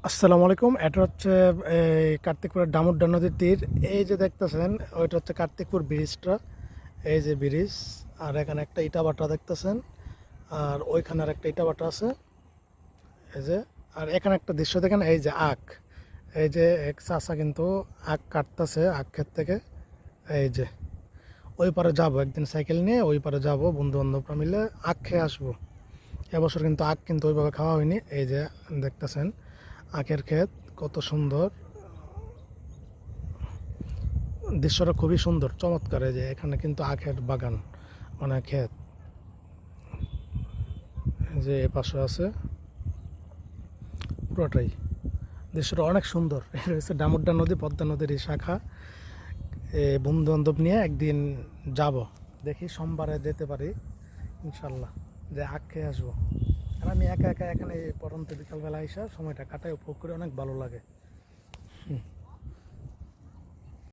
আসসালামু আলাইকুম। এটা হচ্ছে এই কার্তিকপুরের দামোদর নদীর তীর। এই যে দেখতেছেন ওইটা হচ্ছে কার্তিকপুর ব্রিজটা। এই যে ব্রিজ, আর এখানে একটা ইটাভাটা দেখতেছেন, আর ওইখানে আর একটা ইটাভাটা আছে। এই যে, আর এখানে একটা দৃশ্য দেখেন, এই যে আখ, এই যে এক চাষা কিন্তু আখ কাটতেছে আখ ক্ষেত থেকে। এই যে ওই পারে যাবো একদিন সাইকেল নিয়ে, ওই পারে যাবো বন্ধু বান্ধবরা মিলে আখ খেয়ে আসবো। এবছর কিন্তু আখ কিন্তু ওইভাবে খাওয়া হয়নি। এই যে দেখতেছেন আখের ক্ষেত কত সুন্দর, দৃশ্যটা খুবই সুন্দর চমৎকার। এই যে এখানে কিন্তু আখের বাগান, মানে ক্ষেত, এই যে এ পাশে আছে, পুরোটাই দৃশ্যটা অনেক সুন্দর। এটা হচ্ছে দামোদর নদী, পদ্মা নদীর এই শাখা। বন্ধু বান্ধব নিয়ে একদিন যাব, দেখি সোমবারে যেতে পারি ইনশাল্লাহ, যে আখ খেয়ে আসবো। আর আমি একা একা এখানে এই পরন্ত বিকালবেলা এসে সময়টা কাটাই, উপভোগ করে অনেক ভালো লাগে।